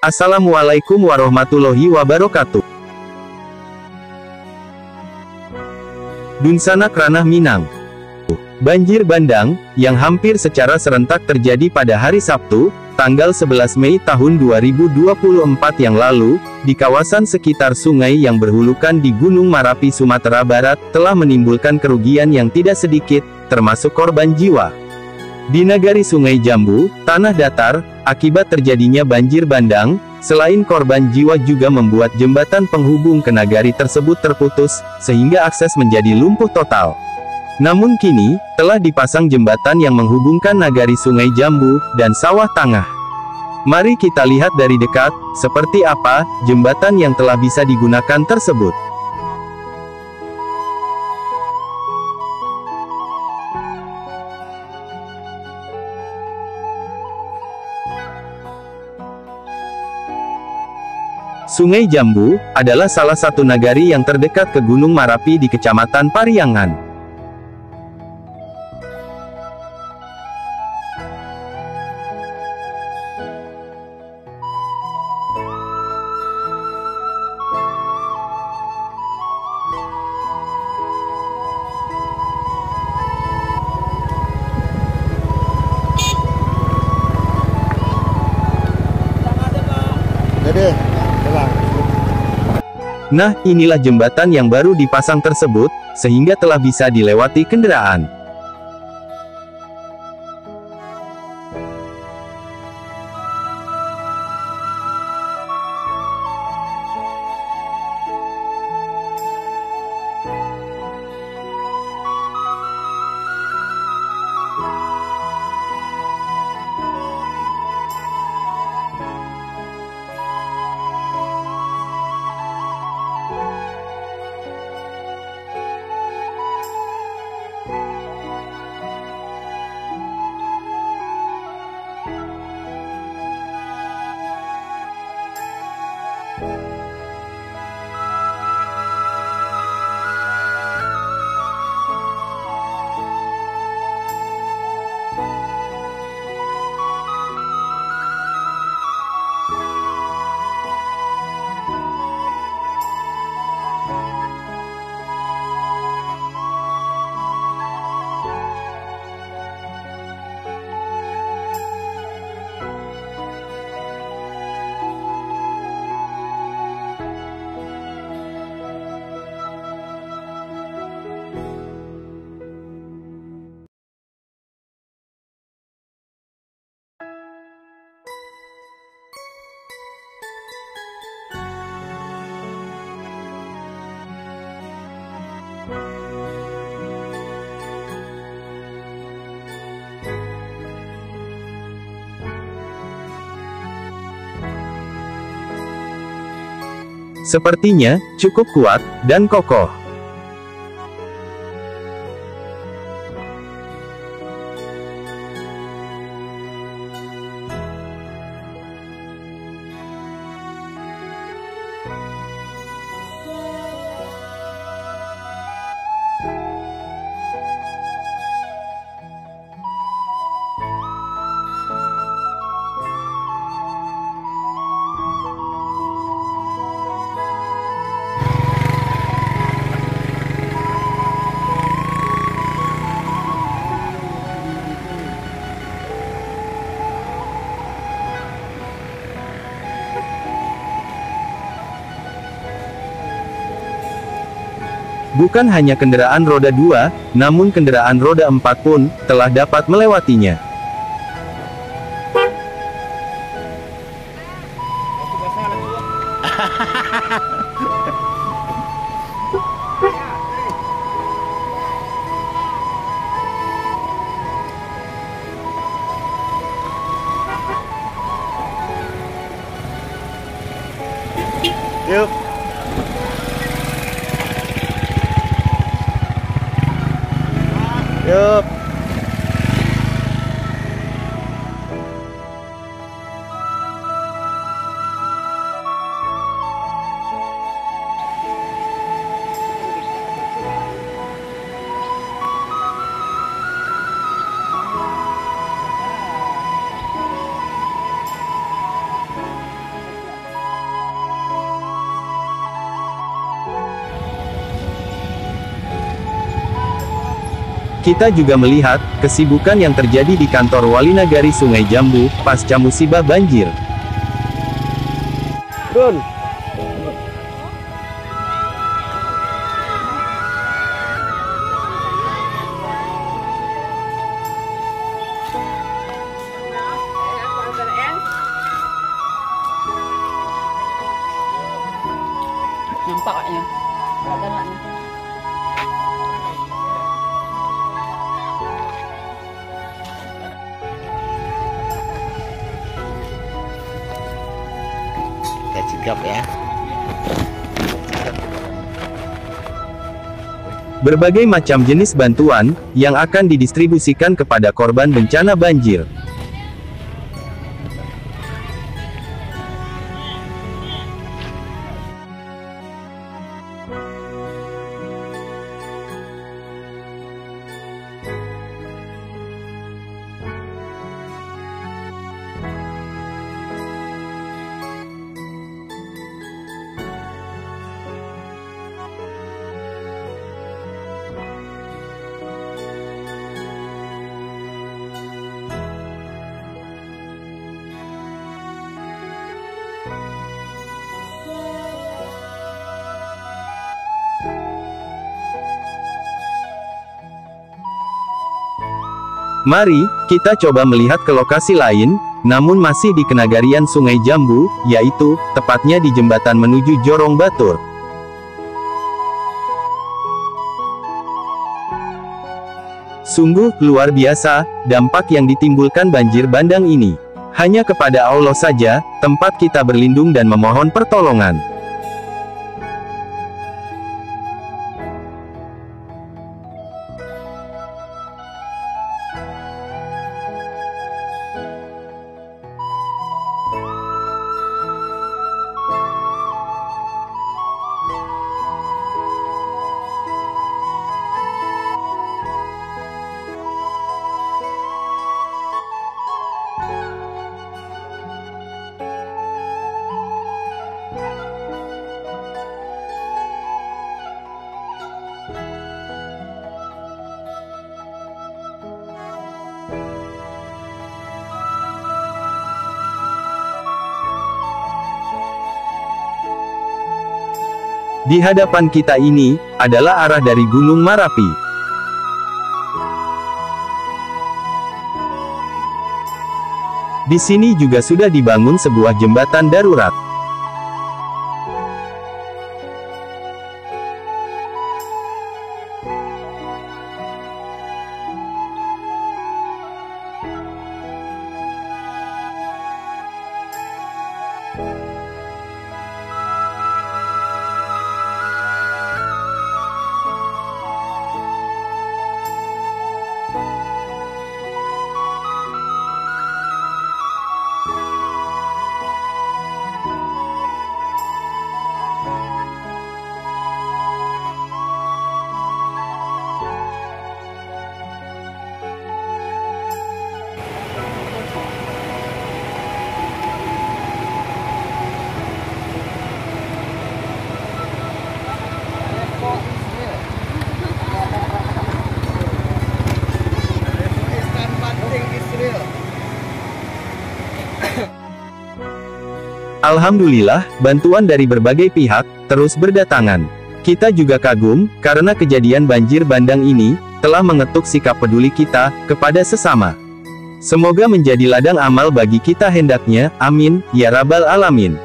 Assalamualaikum warahmatullahi wabarakatuh. Dunsanak Ranah Minang. Banjir bandang, yang hampir secara serentak terjadi pada hari Sabtu, tanggal 11 Mei tahun 2024 yang lalu, di kawasan sekitar sungai yang berhulukan di Gunung Marapi, Sumatera Barat, telah menimbulkan kerugian yang tidak sedikit, termasuk korban jiwa. Di Nagari Sungai Jambu, tanah datar, akibat terjadinya banjir bandang, selain korban jiwa juga membuat jembatan penghubung ke nagari tersebut terputus, sehingga akses menjadi lumpuh total. Namun kini, telah dipasang jembatan yang menghubungkan Nagari Sungai Jambu, dan Sawah Tangah. Mari kita lihat dari dekat, seperti apa jembatan yang telah bisa digunakan tersebut. Sungai Jambu, adalah salah satu nagari yang terdekat ke Gunung Marapi di Kecamatan Pariangan. Nah, inilah jembatan yang baru dipasang tersebut, sehingga telah bisa dilewati kendaraan. Sepertinya, cukup kuat, dan kokoh. Bukan hanya kendaraan roda 2, namun kendaraan roda 4 pun telah dapat melewatinya. Yuk. Yuk. Kita juga melihat kesibukan yang terjadi di kantor Wali Nagari Sungai Jambu pasca musibah banjir. Run. Nampak kayaknya. Ada nggak nih? Kita cegap ya. Berbagai macam jenis bantuan yang akan didistribusikan kepada korban bencana banjir. Mari, kita coba melihat ke lokasi lain, namun masih di kenagarian Sungai Jambu, yaitu, tepatnya di jembatan menuju Jorong Batur. Sungguh, luar biasa, dampak yang ditimbulkan banjir bandang ini. Hanya kepada Allah saja, tempat kita berlindung dan memohon pertolongan. Di hadapan kita ini, adalah arah dari Gunung Marapi. Di sini juga sudah dibangun sebuah jembatan darurat. Alhamdulillah, bantuan dari berbagai pihak terus berdatangan. Kita juga kagum, karena kejadian banjir bandang ini telah mengetuk sikap peduli kita kepada sesama. Semoga menjadi ladang amal bagi kita hendaknya, amin, ya rabbal alamin.